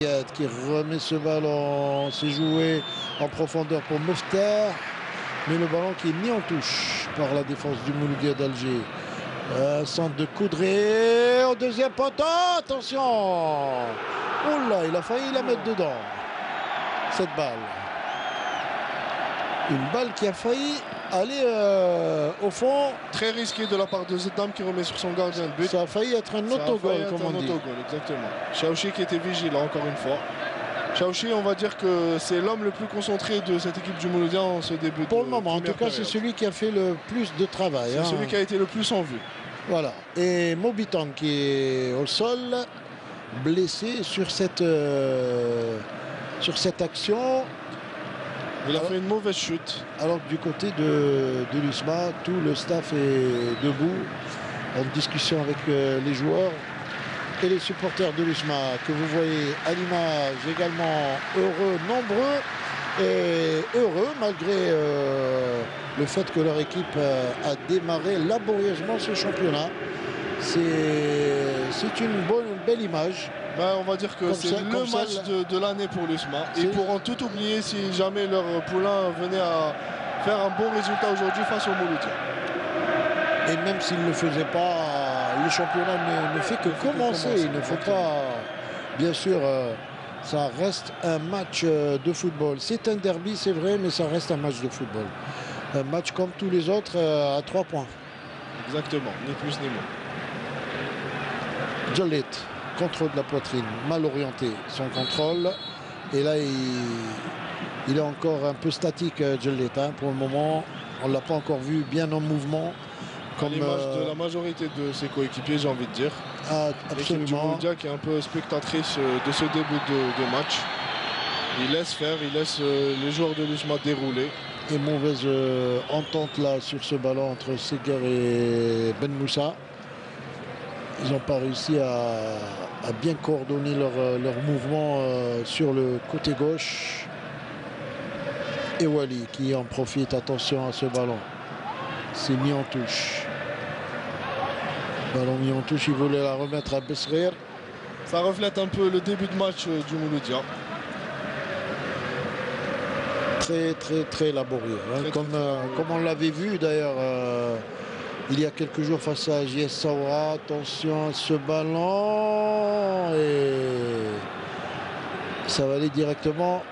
Qui remet ce ballon, c'est joué en profondeur pour Mefter, mais le ballon qui est mis en touche par la défense du Mouloudia d'Alger. Centre de Coudray au deuxième poteau, attention! Oula, il a failli la mettre dedans, cette balle. Une balle qui a failli aller au fond. Très risqué de la part de Zedam qui remet sur son gardien de but. Ça a failli être un autogol, comme on dit. Autogol, exactement. Chaouchi qui était vigilant encore une fois. Chaouchi, on va dire que c'est l'homme le plus concentré de cette équipe du Mouloudia en ce début pour le moment. En tout cas, c'est celui qui a fait le plus de travail. C'est celui qui a été le plus en vue. Voilà. Et Mobitan qui est au sol, blessé sur cette action. Il a fait une mauvaise chute. Alors que du côté de l'USMA, tout le staff est debout, en discussion avec les joueurs et les supporters de l'USMA, que vous voyez à l'image également heureux, nombreux et heureux malgré le fait que leur équipe a démarré laborieusement ce championnat. C'est une belle image. Ben, on va dire que c'est le match de l'année pour l'USMA. Ils pourront tout oublier si jamais leur poulain venait à faire un bon résultat aujourd'hui face au Mouloudia. Et même s'il ne le faisait pas, le championnat ne fait que commencer. Il ne faut pas, bien sûr, ça reste un match de football. C'est un derby, c'est vrai, mais ça reste un match de football. Un match comme tous les autres à 3 points. Exactement, ni plus ni moins. Jolit, contrôle de la poitrine, mal orienté son contrôle. Et là, il est encore un peu statique, Jolit. Pour le moment, on ne l'a pas encore vu bien en mouvement. Comme l'image de la majorité de ses coéquipiers, j'ai envie de dire. L'équipe du Mouloudia qui est un peu spectatrice de ce début de match. Il laisse faire, il laisse les joueurs de l'USMA dérouler. Et mauvaise entente là sur ce ballon entre Seger et Ben Moussa. Ils n'ont pas réussi à bien coordonner leur mouvement sur le côté gauche. Et Wali qui en profite, attention à ce ballon. C'est mis en touche. Ballon mis en touche, il voulait la remettre à Besrir. Ça reflète un peu le début de match du Mouloudia. Très laborieux. Comme on l'avait vu d'ailleurs il y a quelques jours face à JS Saoura. Attention à ce ballon. Et ça va aller directement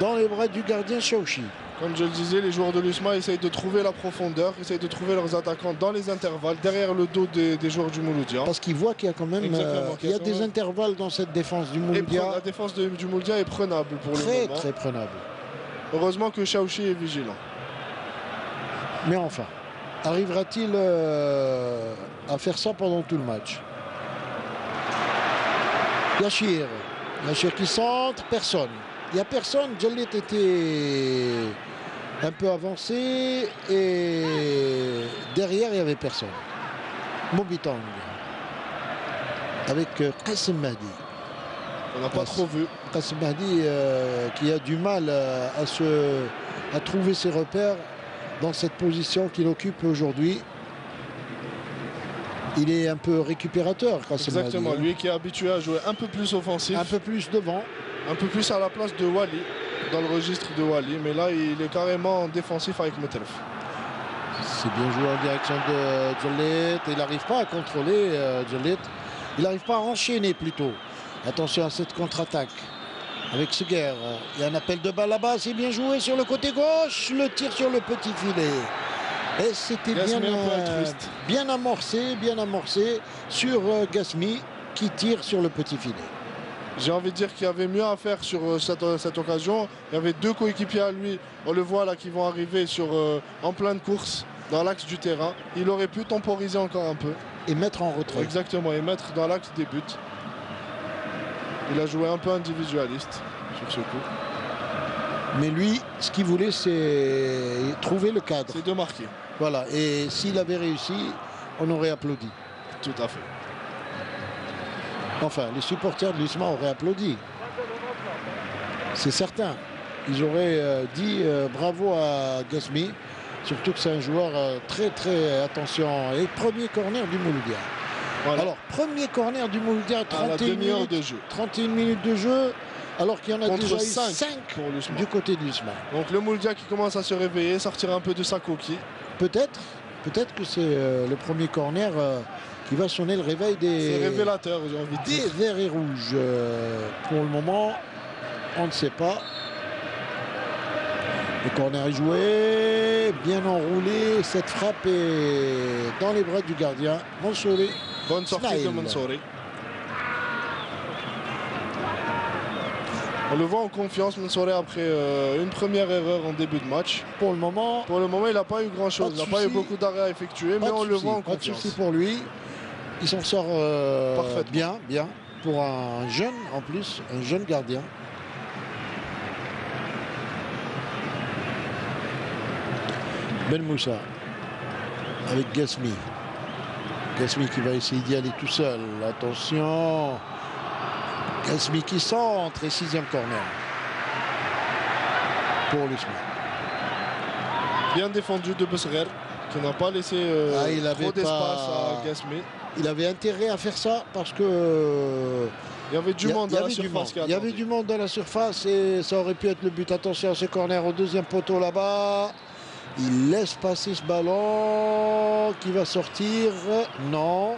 dans les bras du gardien Chaouchi. Comme je le disais, les joueurs de l'USMA essayent de trouver la profondeur, essayent de trouver leurs attaquants dans les intervalles, derrière le dos des joueurs du Mouloudia. Parce qu'ils voient qu'il y a quand même il y a des intervalles dans cette défense du Mouloudia. La défense du Mouloudia est prenable pour le moment. Très prenable. Heureusement que Chaouchi est vigilant. Mais enfin, arrivera-t-il à faire ça pendant tout le match? Yachir qui centre, personne. Il n'y a personne. Jolit était un peu avancé et derrière il n'y avait personne. Mobitang avec Kassim Mahdi. On n'a pas trop vu. Kassim Mahdi qui a du mal à trouver ses repères dans cette position qu'il occupe aujourd'hui. Il est un peu récupérateur, Kassim Mahdi. Exactement, lui qui est habitué à jouer un peu plus offensif. Un peu plus devant. Un peu plus à la place de Wali, dans le registre de Wali. Mais là, il est carrément défensif avec Metelf. C'est bien joué en direction de Jolit. Il n'arrive pas à contrôler Jolit. Il n'arrive pas à enchaîner plutôt. Attention à cette contre-attaque avec Seger. Il y a un appel de balle là-bas. C'est bien joué sur le côté gauche. Le tir sur le petit filet. Et c'était bien amorcé sur Gasmi qui tire sur le petit filet. J'ai envie de dire qu'il y avait mieux à faire sur cette occasion. Il y avait deux coéquipiers à lui. On le voit là qui vont arriver en pleine course dans l'axe du terrain. Il aurait pu temporiser encore un peu. Et mettre en retrait. Exactement, et mettre dans l'axe des buts. Il a joué un peu individualiste sur ce coup. Mais lui, ce qu'il voulait, c'est trouver le cadre. C'est de marquer. Voilà, et s'il avait réussi, on aurait applaudi. Tout à fait. Enfin, les supporters de l'USMA auraient applaudi. C'est certain. Ils auraient dit bravo à Gasmi. Surtout que c'est un joueur très attention. Et premier corner du Mouloudia. Voilà. Alors, premier corner du Mouloudia, 31 minutes de jeu. 31 minutes de jeu, alors qu'il y en a Contre déjà 5 eu 5 du côté de l'USMA. Donc le Mouloudia qui commence à se réveiller, sortir un peu de sa coquille. Peut-être que c'est le premier corner qui va sonner le réveil C'est révélateur, j'ai envie de dire. Des verts et rouges. Pour le moment, on ne sait pas. Le corner est joué, bien enroulé. Cette frappe est dans les bras du gardien. Mansouri. Bonne sortie de Mansouri. On le voit en confiance, Mansouri, après une première erreur en début de match. Pour le moment, il n'a pas eu grand-chose. Il n'a pas eu beaucoup d'arrêts à effectuer, mais on le voit en confiance. Pas de souci pour lui. Il s'en sort bien. Pour un jeune, en plus, un jeune gardien. Ben Moussa avec Gasmi. Gasmi qui va essayer d'y aller tout seul. Attention. Gasmi qui centre et 6e corner pour l'USMA. Bien défendu de Besserer qui n'a pas laissé trop d'espace à Gasmi. Il avait intérêt à faire ça parce que il y avait du monde dans la surface. Il y avait du monde dans la surface et ça aurait pu être le but. Attention à ce corner au 2e poteau là-bas. Il laisse passer ce ballon qui va sortir. Non,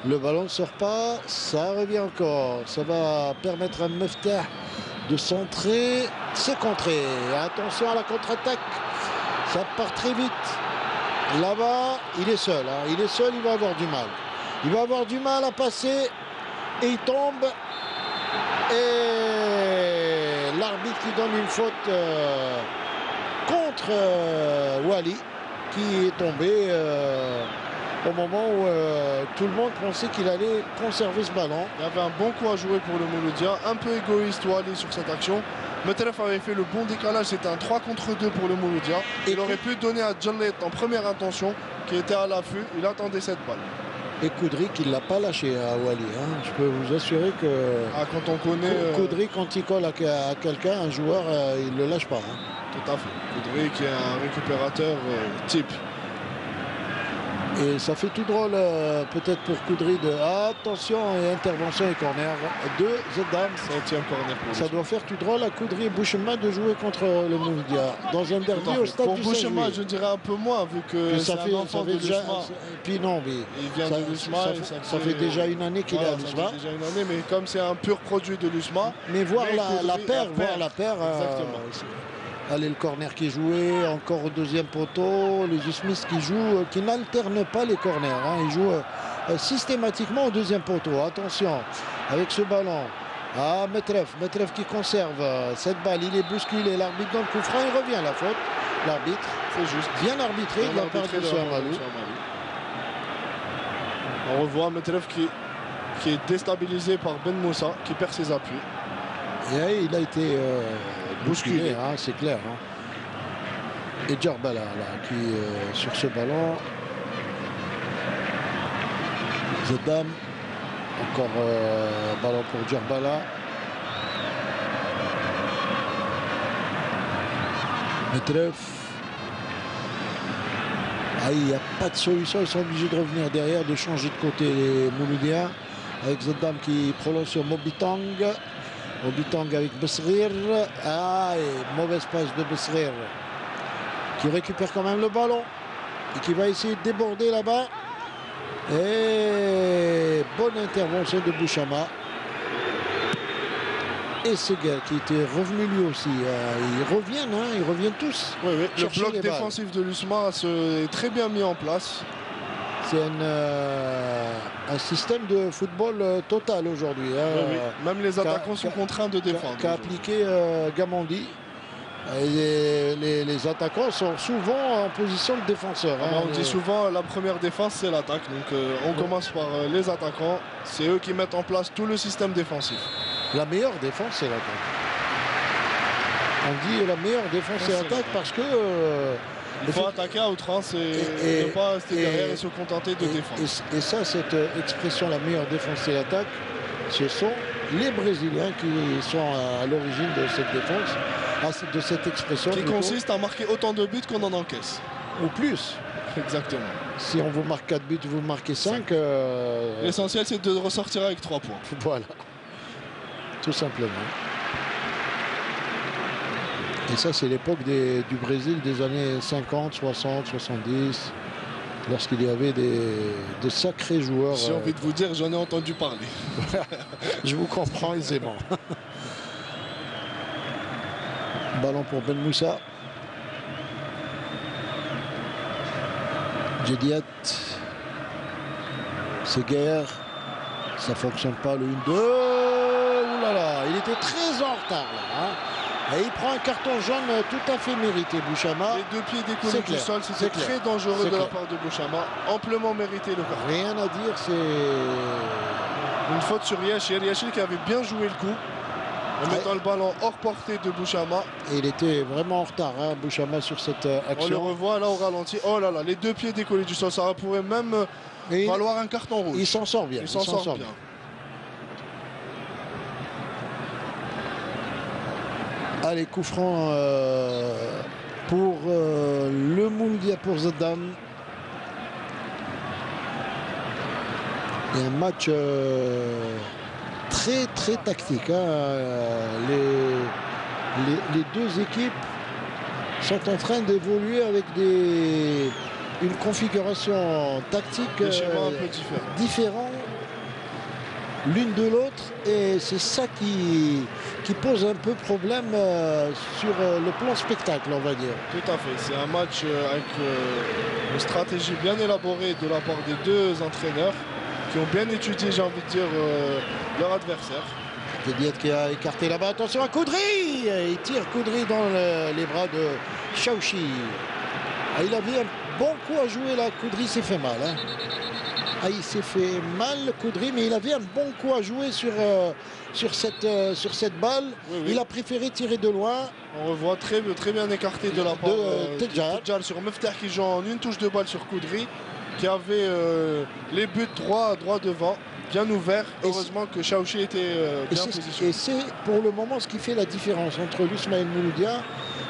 le ballon ne sort pas. Ça revient encore. Ça va permettre à Meftah de centrer. C'est contré. Attention à la contre-attaque. Ça part très vite. Là-bas, il est seul. Il est seul, il va avoir du mal. Il va avoir du mal à passer. Et il tombe. Et l'arbitre qui donne une faute contre Wali, qui est tombé au moment où tout le monde pensait qu'il allait conserver ce ballon. Il y avait un bon coup à jouer pour le Mouloudia, un peu égoïste Wali sur cette action. Metref avait fait le bon décalage, c'était un 3 contre 2 pour le Mouloudia. Il aurait pu donner à Jallet en première intention, qui était à l'affût, il attendait cette balle. Et Koudry qui ne l'a pas lâché à Wali. Je peux vous assurer que quand on connaît Koudry, quand il colle à quelqu'un, un joueur, il ne le lâche pas. Tout à fait. Koudry qui est un récupérateur type. Et ça fait tout drôle peut-être pour Koudry de attention et intervention et corner de Zeddam. 7e corner pour ça doit faire tout drôle à Koudry et Bouchema de jouer contre le Mouloudia dans un derby au stade pour du Bouchema, je dirais un peu moins vu que ça fait déjà. Puis non, mais il vient de l'USMA. Ça fait déjà une année qu'il est à l'USMA. Déjà une année, mais comme c'est un pur produit de l'USMA. Mais voir la paire. Exactement. Allez, le corner qui est joué, encore au 2e poteau. Les Smith qui jouent, qui n'alternent pas les corners. Ils jouent systématiquement au 2e poteau. Attention, avec ce ballon. Metref qui conserve cette balle. Il est bousculé. L'arbitre dans le coup franc, il revient à la faute. L'arbitre, c'est juste. Bien arbitré de la part de Souamalou. On revoit Metref qui est déstabilisé par Ben Moussa, qui perd ses appuis. Et il a été bousculé, c'est clair. Et Djarbala qui sur ce ballon. Zeddam, encore ballon pour Djarbala. Metref. Il n'y a pas de solution, ils sont obligés de revenir derrière, de changer de côté les Mouloudiens. Avec Zeddam qui prolonge sur Mobitang. Mobitang avec Besrir. Et mauvaise passe de Besrir. Qui récupère quand même le ballon. Et qui va essayer de déborder là-bas. Et bonne intervention de Bouchama. Et Seguel qui était revenu lui aussi. Ils reviennent tous. Oui. Le bloc défensif de l'USMA est très bien mis en place. C'est un système de football total aujourd'hui. Oui. Même les attaquants sont contraints de défendre. Qu'a appliqué Gamondi. Et les attaquants sont souvent en position de défenseur. On dit souvent la première défense c'est l'attaque. Donc on commence par les attaquants. C'est eux qui mettent en place tout le système défensif. La meilleure défense c'est l'attaque. On dit la meilleure défense c'est l'attaque parce que il faut attaquer à outrance et ne pas rester derrière et se contenter de défendre. Et ça, cette expression la meilleure défense c'est l'attaque, ce sont les Brésiliens qui sont à l'origine de cette défense, de cette expression. Qui consiste à marquer autant de buts qu'on en encaisse. Ou plus. Exactement. Si on vous marque 4 buts, vous marquez 5. L'essentiel, c'est de ressortir avec 3 points. Voilà. Tout simplement. Et ça, c'est l'époque du Brésil des années 50, 60, 70, lorsqu'il y avait des sacrés joueurs. J'ai envie de vous dire, j'en ai entendu parler. Je vous comprends aisément. Ballon pour Ben Moussa. Djediat. Seguer. Ça fonctionne pas, le 1-2. Ouh là là, il était très en retard là. Et il prend un carton jaune tout à fait mérité, Bouchama. Les 2 pieds décollés du sol, c'était très dangereux de la part de Bouchama. Amplement mérité le carton. Rien à dire, c'est une faute sur Yachir. Yachir qui avait bien joué le coup en mettant le ballon hors portée de Bouchama. Et il était vraiment en retard, hein, Bouchama, sur cette action. On le revoit là au ralenti. Oh là là, les 2 pieds décollés du sol, ça pourrait même valoir un carton rouge. Il s'en sort bien. Il s'en sort bien. Allez, coup franc pour le Mouloudia, pour Zidane. Et un match très très tactique. Hein. Les 2 équipes sont en train d'évoluer avec une configuration tactique un peu différente l'une de l'autre, et c'est ça qui pose un peu problème sur le plan spectacle, on va dire. Tout à fait, c'est un match avec une stratégie bien élaborée de la part des 2 entraîneurs qui ont bien étudié, j'ai envie de dire, leur adversaire. Djediat qui a écarté là-bas, attention à Koudri, il tire Koudri dans les bras de Chaouchi. Ah, il avait un bon coup à jouer là, Koudri s'est fait mal. Hein. Ah, il s'est fait mal, Koudri, mais il avait un bon coup à jouer sur cette balle. Oui, oui. Il a préféré tirer de loin. On revoit très bien écarté de la part de Tedjar sur Mefter qui joue en une touche de balle sur Koudri, qui avait les buts droit devant, bien ouverts. Heureusement que Chaouchi était bien positionné. Et c'est pour le moment ce qui fait la différence entre l'USMA et le Mouloudia.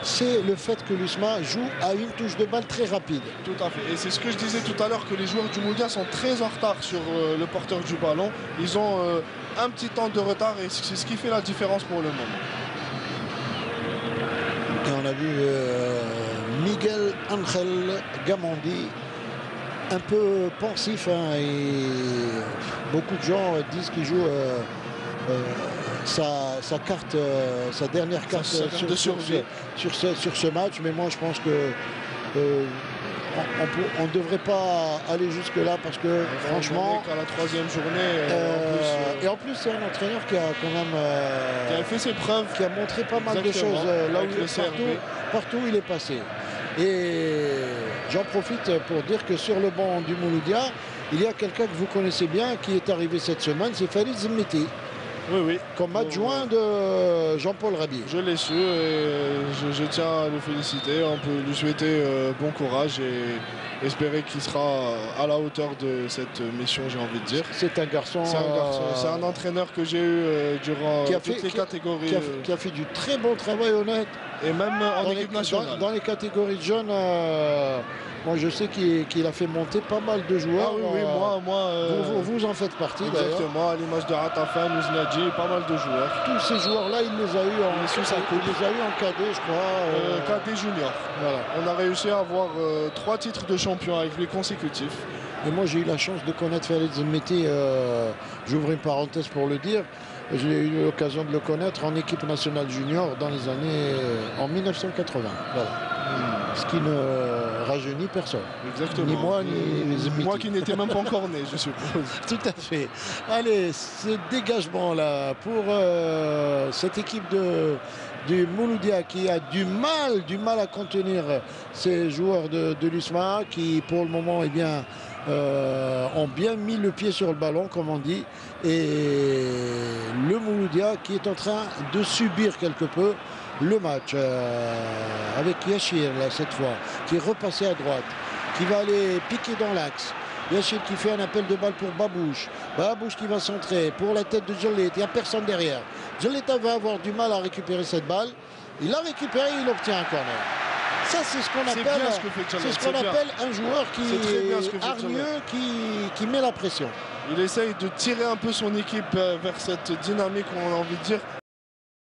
C'est le fait que l'USMA joue à une touche de balle très rapide. Tout à fait. Et c'est ce que je disais tout à l'heure, que les joueurs du Mouloudia sont très en retard sur le porteur du ballon. Ils ont un petit temps de retard et c'est ce qui fait la différence pour le moment. Et on a vu Miguel Angel Gamondi un peu pensif. Hein, et beaucoup de gens disent qu'il joue sa carte, sa dernière carte sur ce match, mais moi je pense que on ne devrait pas aller jusque là parce que franchement à la 3e journée et en plus c'est un entraîneur qui a quand même qui a fait ses preuves, qui a montré pas mal de choses là où partout où il est passé. Et j'en profite pour dire que sur le banc du Mouloudia, il y a quelqu'un que vous connaissez bien qui est arrivé cette semaine, c'est Farid Zemmiti. Oui. Comme adjoint de Jean-Paul Rabier. Je l'ai su et je tiens à le féliciter. On peut lui souhaiter bon courage et espérer qu'il sera à la hauteur de cette mission, j'ai envie de dire. C'est un garçon. C'est un entraîneur que j'ai eu durant toutes les catégories. Qui a fait du très bon travail, honnête. Et même en équipe nationale. Dans les catégories de jeunes, moi je sais qu'il a fait monter pas mal de joueurs. Ah oui, moi vous en faites partie d'ailleurs. Exactement, à l'image de Ratafa, Mouznadji, pas mal de joueurs. Tous ces joueurs-là, il les a eu en cadet, je crois. Cadet junior. Voilà. On a réussi à avoir 3 titres de champion avec lui consécutifs. Et moi j'ai eu la chance de connaître Farid Zemmiti, j'ouvre une parenthèse pour le dire. J'ai eu l'occasion de le connaître en équipe nationale junior dans les années en 1980. Voilà. Ce qui ne rajeunit personne. Exactement. Ni moi, ni Zemmiti. Moi qui n'étais même pas encore né, je suppose. Tout à fait. Allez, ce dégagement-là pour cette équipe du Mouloudia qui a du mal à contenir ces joueurs de l'USMA qui, pour le moment, ont bien mis le pied sur le ballon, comme on dit. Et le Mouloudia qui est en train de subir quelque peu le match avec Yachir là, cette fois, qui est repassé à droite, qui va aller piquer dans l'axe. Yachir qui fait un appel de balle pour Babouche. Babouche qui va centrer pour la tête de Djellit. Il n'y a personne derrière. Djellit va avoir du mal à récupérer cette balle. Il l'a récupéré, il obtient un corner. Ça, c'est ce qu'on appelle un joueur qui est hargneux, qui met la pression. Il essaye de tirer un peu son équipe vers cette dynamique, on a envie de dire.